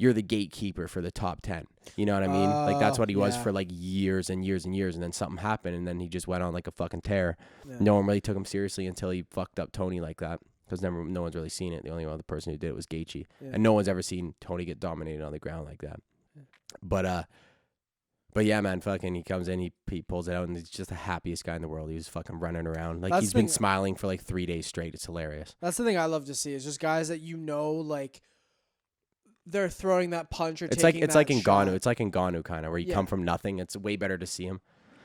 the gatekeeper for the top 10. You know what I mean? Like, that's what he was for, like, years and years and years. And then something happened, and then he just went on like a fucking tear. Yeah. No one really took him seriously until he fucked up Tony like that. Because no one's really seen it. The only other person who did it was Gaethje. Yeah. And no one's ever seen Tony get dominated on the ground like that. Yeah. But yeah, man, fucking, he comes in, he pulls it out, and he's just the happiest guy in the world. He was fucking running around. Like, he's been smiling for, like, 3 days straight. It's hilarious. That's the thing I love to see, is just guys that, like, they're throwing that punch or taking that shot. It's like Ngannou. It's like Ngannou, kind of, where you come from nothing. It's way better to see him.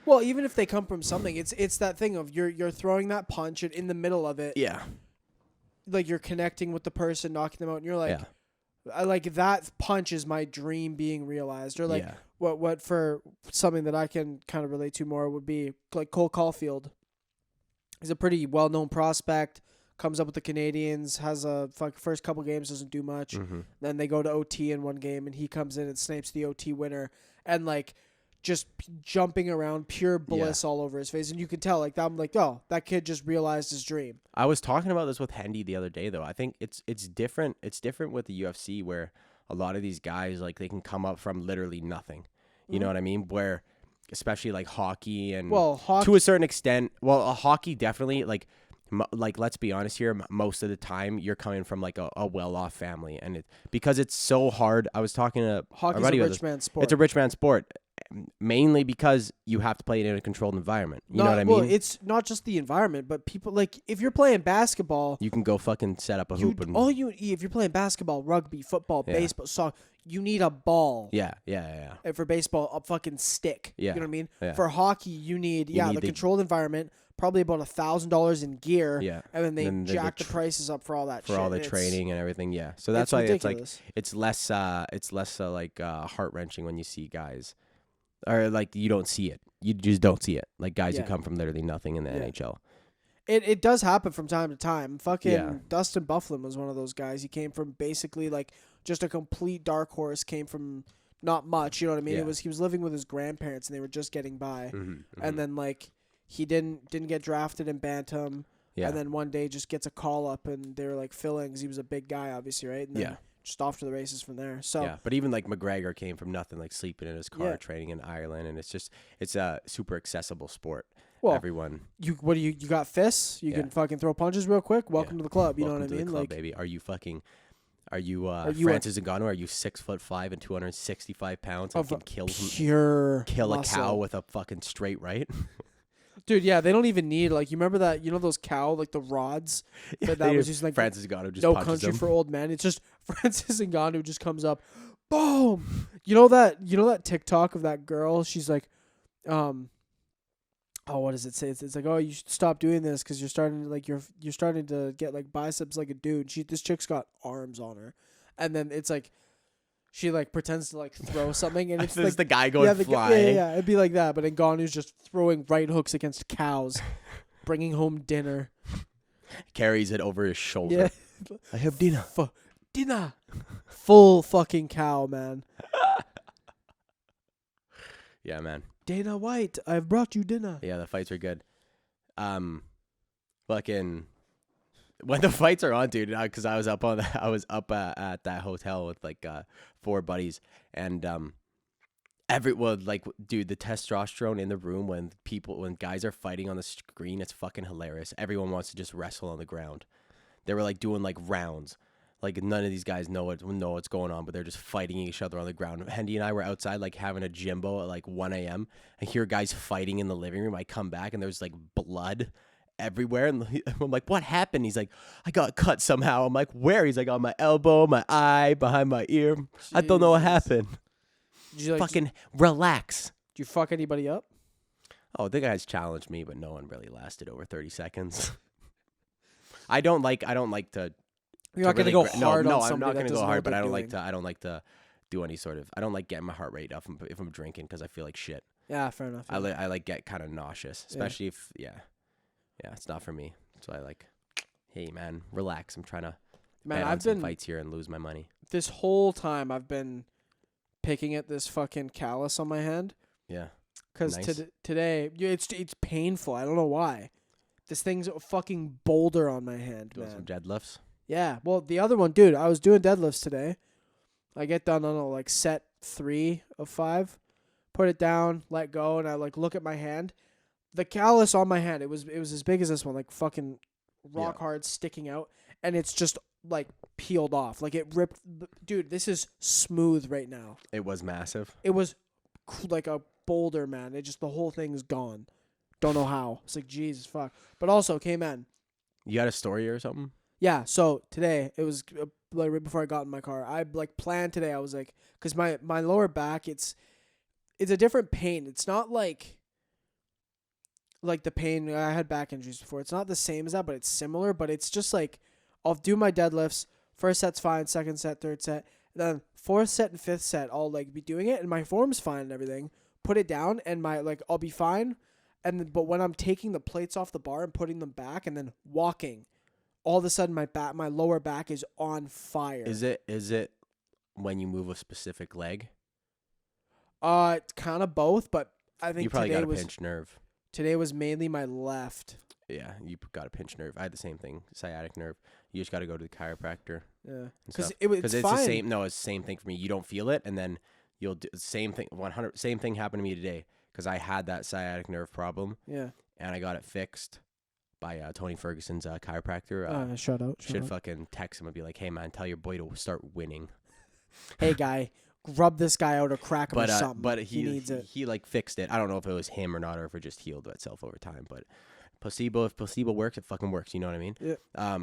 Well, even if they come from something, it's that thing of you're throwing that punch, and in the middle of it, yeah, like, you're connecting with the person, knocking them out, and you're like, I like that punch is my dream being realized. Or like what for something that I can kind of relate to more would be like Cole Caulfield. He's a pretty well-known prospect. Comes up with the Canadians, has a first couple games, doesn't do much. Mm-hmm. Then they go to OT in one game, and he comes in and snipes the OT winner, and like just jumping around, pure bliss all over his face, and you can tell like that. I'm like, oh, that kid just realized his dream. I was talking about this with Hendy the other day, though. I think it's different. It's different with the UFC, where a lot of these guys like they can come up from literally nothing. You know what I mean? Where especially like hockey and to a certain extent, hockey definitely like let's be honest here, most of the time you're coming from like a well-off family, and because it's so hard. I was talking to hockey's a rich man sport. It's a rich man sport, mainly because you have to play it in a controlled environment. You know what I mean? Well, it's not just the environment, but people like if you're playing basketball, you can go fucking set up a hoop and if you're playing basketball, rugby, football, baseball, soccer, you need a ball. Yeah. And for baseball, a fucking stick. Yeah. You know what I mean? Yeah. For hockey, you need the controlled environment. Probably about $1,000 in gear, and then they jack the prices up for all that shit. For all the training and everything, yeah. So that's why ridiculous. It's less heart wrenching when you see guys, or like you don't see it. You just don't see it. Like guys who come from literally nothing in the NHL. It does happen from time to time. Fucking Dustin Byfuglien was one of those guys. He came from basically like just a complete dark horse. Came from not much. You know what I mean? He was living with his grandparents and they were just getting by, and then like. He didn't get drafted in Bantam, and then one day just gets a call up, and they were like filling because he was a big guy, obviously, right? And then just off to the races from there. So but even like McGregor came from nothing, like sleeping in his car, training in Ireland, and it's a super accessible sport. Well, everyone, you got fists? You can fucking throw punches real quick. Welcome to the club. You know what I mean? Club, like, baby, are you Francis Ngannou? Are you 6'5" and 265 pounds and can kill a cow with a fucking straight right? Dude, yeah, they don't even need like you remember that those cow like the rods that was using like Francis Ngannou just No punches Country him. for Old Men. It's just Francis Ngannou just comes up, boom. You know that TikTok of that girl? She's like, what does it say? It's like, oh, you should stop doing this because you're starting to like you're starting to get like biceps like a dude. This chick's got arms on her, and then it's like. She like pretends to like throw something, and it's like the guy going flying. Yeah, it'd be like that. But Ngannou's just throwing right hooks against cows, bringing home dinner. Carries it over his shoulder. Yeah. I have dinner. Dinner. Full fucking cow, man. Yeah, man. Dana White, I've brought you dinner. Yeah, the fights are good. Fucking. When the fights are on, dude, because I was up at that hotel with like 4 buddies, and dude, the testosterone in the room when guys are fighting on the screen, it's fucking hilarious. Everyone wants to just wrestle on the ground. They were like doing like rounds, like none of these guys know what's going on, but they're just fighting each other on the ground. Hendy and I were outside like having a Jimbo at like 1 a.m. I hear guys fighting in the living room. I come back and there's like blood everywhere, and I'm like, what happened? He's like, I got cut somehow. I'm like, where? He's like, on my elbow, my eye, behind my ear. Jesus. I don't know what happened. Did you fucking relax. Did you fuck anybody up? Oh, the guys challenged me, but no one really lasted over 30 seconds. I don't like to. You're not gonna go hard. No, I'm not gonna go hard, but I don't like to do any sort of. I don't like getting my heart rate up if I'm drinking because I feel like shit. Yeah, fair enough. I like get kind of nauseous, especially if Yeah, it's not for me. So I like, hey man, relax. I'm trying to bet on some fights here and lose my money. This whole time I've been picking at this fucking callus on my hand. Yeah. Because today it's painful. I don't know why. This thing's a fucking boulder on my hand, doing man. Some deadlifts. Yeah. Well, the other one, dude, I was doing deadlifts today. I get done on like set 3 of 5, put it down, let go, and I like look at my hand. The callus on my hand, it was as big as this one, like fucking rock hard, sticking out, and it's just like peeled off, like it ripped. Dude, this is smooth right now. It was massive. It was like a boulder, man. The whole thing is gone. Don't know how. It's like Jesus fuck. But also, okay, man. You got a story or something? Yeah. So today it was like right before I got in my car. I like planned today. I was like, because my lower back, it's a different pain. It's not like the pain I had back injuries before. It's not the same as that, but it's similar. But it's just like I'll do my deadlifts, First set's fine, second set, third set. Then fourth set and fifth set, I'll like be doing it, and my form's fine and everything. Put it down, and my like I'll be fine. But when I'm taking the plates off the bar and putting them back, and then walking, all of a sudden my lower back is on fire. Is it when you move a specific leg? It's kind of both, but I think you probably got a pinched nerve. Today was mainly my left. Yeah, you got a pinched nerve. I had the same thing, sciatic nerve. You just got to go to the chiropractor. Yeah, because it's fine. the same. No, it's the same thing for me. You don't feel it, and then you'll do the same thing. 100. Same thing happened to me today because I had that sciatic nerve problem. Yeah, and I got it fixed by Tony Ferguson's chiropractor. Shout out. Fucking text him and be like, "Hey man, tell your boy to start winning." Hey guy, rub this guy out or crack him or something. But he needs it. He like fixed it. I don't know if it was him or not, or if it just healed itself over time. But if placebo works, it fucking works. You know what I mean? Yeah.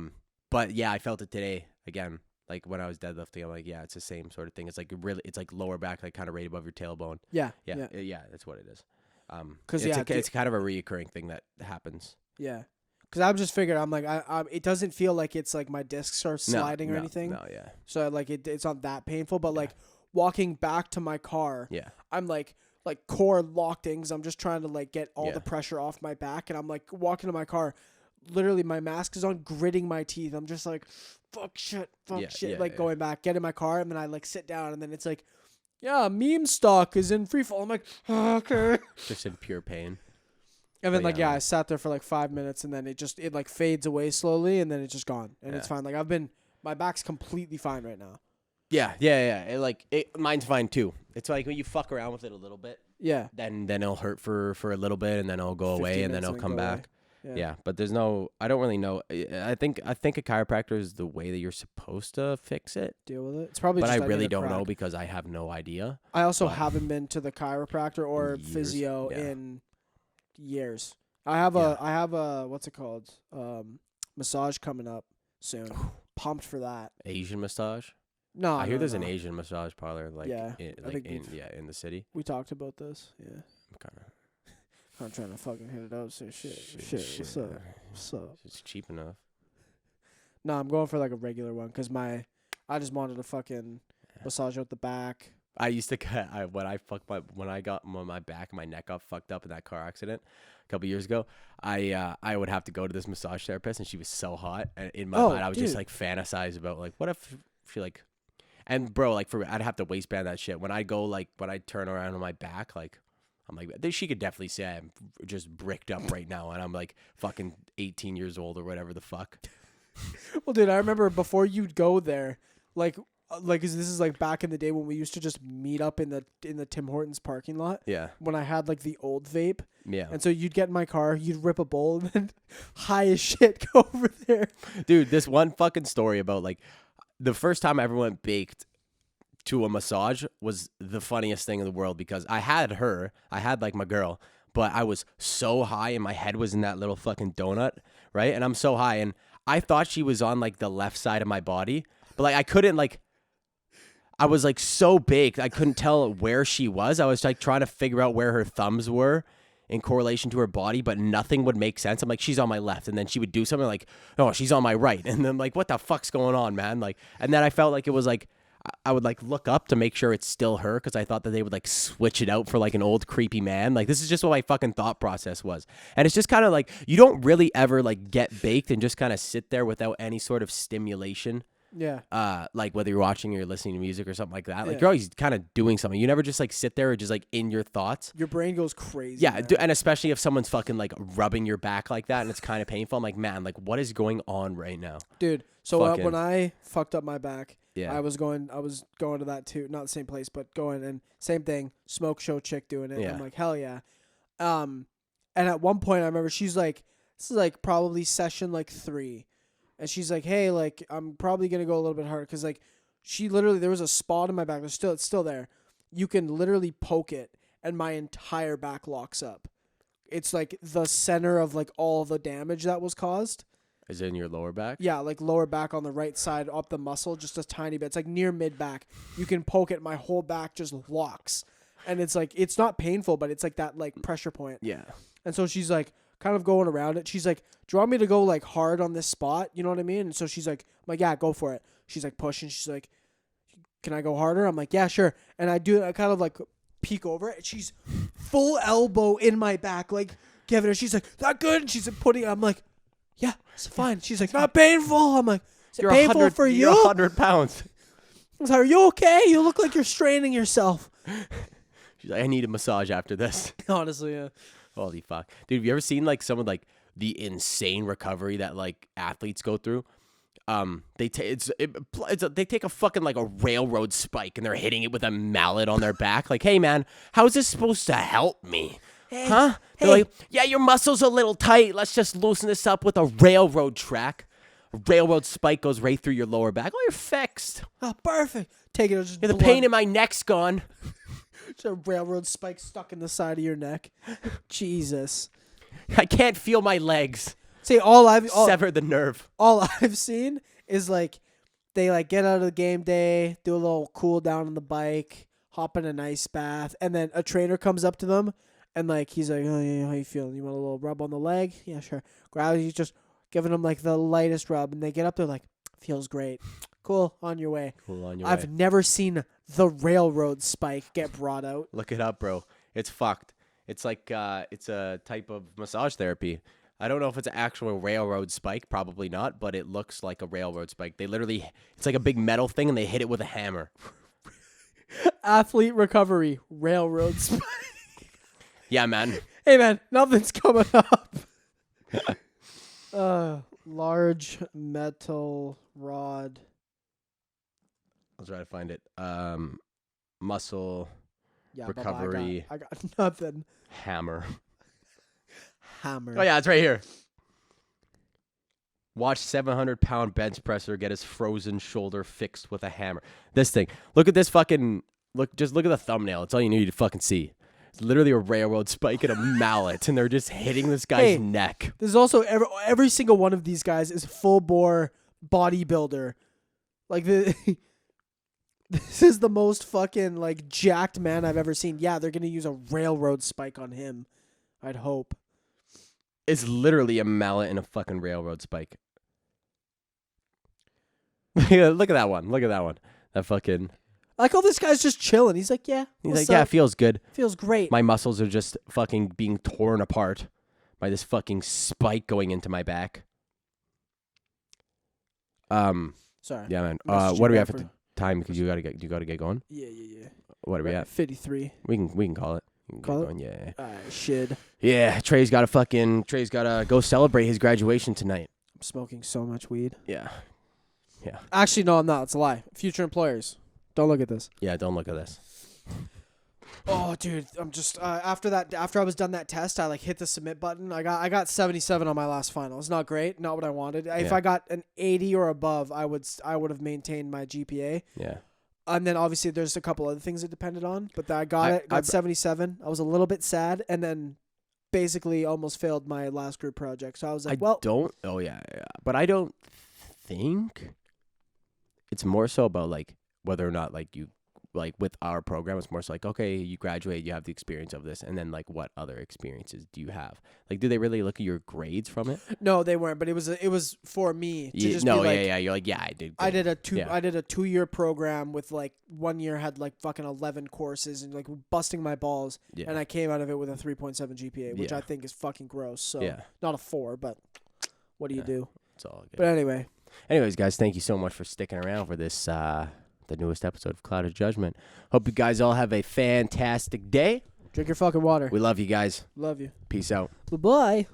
But yeah, I felt it today again. Like when I was deadlifting, I'm like, yeah, it's the same sort of thing. It's like it's like lower back, like kind of right above your tailbone. Yeah. That's what it is. Because it's kind of a reoccurring thing that happens. Yeah. Because I'm just figuring, I'm like, it doesn't feel like it's like my discs are sliding or anything. No, yeah. So like it's not that painful, but like walking back to my car, I'm like core locked in because I'm just trying to like get all the pressure off my back, and I'm like walking to my car, literally my mask is on, gritting my teeth. I'm just like, fuck shit, going back, get in my car, and then I like sit down, and then it's like, yeah, meme stock is in free fall. I'm like, oh, okay. Just in pure pain. And then I sat there for like 5 minutes, and then it like fades away slowly, and then it's just gone, and it's fine. Like my back's completely fine right now. Yeah. Mine's fine too. It's like when you fuck around with it a little bit. Yeah. Then it'll hurt for a little bit, and then it'll go away, and then it'll come back. Yeah. But I don't really know. I think a chiropractor is the way that you're supposed to fix it. Deal with it. It's probably. But just I really don't know because I have no idea. I also haven't been to the chiropractor or physio in years. I have a what's it called? Massage coming up soon. Pumped for that. Asian massage? No, I hear there's an Asian massage parlor in the city. We talked about this. Yeah. I'm I'm trying to fucking hit it out. Say shit. What's up? It's cheap enough. No, I'm going for like a regular one because I just wanted to fucking massage out the back. I used to when I got my back and my neck got fucked up in that car accident a couple years ago. I would have to go to this massage therapist, and she was so hot. And in my mind, I was just like fantasize about like, what if she like, and bro, like I'd have to waistband that shit when I turn around on my back, like. I'm like, she could definitely say I'm just bricked up right now, and I'm like fucking 18 years old or whatever the fuck. Well, dude, I remember before you'd go there, like this is like back in the day when we used to just meet up in the Tim Hortons parking lot. Yeah. When I had like the old vape. Yeah. And so you'd get in my car, you'd rip a bowl, and then high as shit go over there. Dude, this one fucking story about like the first time I ever went baked to a massage was the funniest thing in the world because I had like my girl, but I was so high and my head was in that little fucking donut, right? And I'm so high and I thought she was on like the left side of my body, but like I couldn't like, I was like so baked I couldn't tell where she was. I was like trying to figure out where her thumbs were in correlation to her body, but nothing would make sense. I'm like, she's on my left, and then she would do something like, oh, she's on my right, and then like, what the fuck's going on, man? Like, and then I felt like it was like, I would like look up to make sure it's still her because I thought that they would like switch it out for like an old creepy man. Like this is just what my fucking thought process was. And it's just kind of like you don't really ever like get baked and just kind of sit there without any sort of stimulation. Yeah. Like whether you're watching or you're listening to music or something like that. Like you're always kind of doing something. You never just like sit there or just like in your thoughts. Your brain goes crazy. Yeah. And especially if someone's fucking like rubbing your back like that and it's kind of painful. I'm like, man, like what is going on right now? Dude. So when I fucked up my back, yeah. I was going to that too. Not the same place, but going and same thing. Smoke show chick doing it. Yeah. I'm like, hell yeah. And at one point I remember she's like, this is like probably session like 3. And she's like, hey, like, I'm probably going to go a little bit harder. Because, like, she literally, there was a spot in my back. It's still there. You can literally poke it, and my entire back locks up. It's, like, the center of, like, all the damage that was caused. Is it in your lower back? Yeah, like, lower back on the right side, up the muscle, just a tiny bit. It's, like, near mid-back. You can poke it, my whole back just locks. And it's, like, it's not painful, but it's, like, that, like, pressure point. Yeah. And so she's, like, kind of going around it. She's like, do you want me to go like hard on this spot? You know what I mean? And so she's like, I'm like, yeah, go for it. she's like pushing. She's like, can I go harder? I'm like, yeah, sure. And I do it. I kind of like peek over it. And she's full elbow in my back, like giving her. She's like, that good? And she's like, putting. I'm like, yeah, it's fine. She's like, not painful. I'm like, is it painful for you? You're 100 pounds. I was like, are you okay? You look like you're straining yourself. She's like, I need a massage after this. Honestly, yeah. Holy fuck. Dude, have you ever seen like some of like the insane recovery that like athletes go through? They take a fucking like a railroad spike and they're hitting it with a mallet on their back. Like, hey man, how is this supposed to help me? Hey, huh? They're like, yeah, your muscles are a little tight. Let's just loosen this up with a railroad track. A railroad spike goes right through your lower back. Oh, you're fixed. Oh, perfect. Take it. Just the pain in my neck's gone. It's a railroad spike stuck in the side of your neck. Jesus. I can't feel my legs. See, sever the nerve. All I've seen is like they like get out of the game day, do a little cool down on the bike, hop in an ice bath, and then a trainer comes up to them and like he's like, oh yeah, how you feeling? You want a little rub on the leg? Yeah, sure. He's just giving them like the lightest rub, and they get up there like, feels great. Cool, on your way. I've never seen the railroad spike get brought out. Look it up, bro. It's fucked. It's like it's a type of massage therapy. I don't know if it's an actual railroad spike, probably not, but it looks like a railroad spike. They literally, it's like a big metal thing, and they hit it with a hammer. Athlete recovery, railroad spike. Yeah, man. Hey, man, nothing's coming up. Large metal rod. I'll try to find it. Muscle recovery. I got nothing. Hammer. Oh, yeah, it's right here. Watch 700-pound bench presser get his frozen shoulder fixed with a hammer. This thing. Look at this fucking... Just look at the thumbnail. It's all you need to fucking see. It's literally a railroad spike and a mallet, and they're just hitting this guy's neck. There's also every single one of these guys is full-bore bodybuilder. Like, this is the most fucking, like, jacked man I've ever seen. Yeah, they're going to use a railroad spike on him. I'd hope. It's literally a mallet and a fucking railroad spike. Look at that one. That fucking... I like how this guy's just chilling. He's like, yeah. He's like, yeah, it feels good. Feels great. My muscles are just fucking being torn apart by this fucking spike going into my back. Sorry. Yeah, man. What do we have for time? Because you gotta get going. Yeah. What are we at? 53. We can call it. Call it? Yeah. Shit. Yeah, Trey's gotta go celebrate his graduation tonight. I'm smoking so much weed. Yeah. Actually, no, I'm not. It's a lie. Future employers, don't look at this. Yeah, don't look at this. Oh, dude, I'm just after I was done that test, I like hit the submit button. I got 77 on my last final. It's not great, not what I wanted. If I got an 80 or above, I would have maintained my GPA. Yeah. And then obviously there's a couple other things it depended on, but I got 77. I was a little bit sad, and then basically almost failed my last group project. So I was like, but I don't think it's more so about like whether or not like you like with our program, it's more so like, okay, you graduate, you have the experience of this, and then like what other experiences do you have? Like, do they really look at your grades from it? No, they weren't, but it was for me to just no, be like, you're like, yeah, I did. I did a 2-year program with like 1 year had like fucking 11 courses and like busting my balls, and I came out of it with a 3.7 GPA, which I think is fucking gross. So not a 4, but what do you do? It's all good. But anyways, guys, thank you so much for sticking around for this the newest episode of CloudedJudgement. Hope you guys all have a fantastic day. Drink your fucking water. We love you guys. Love you. Peace out. Bye-bye.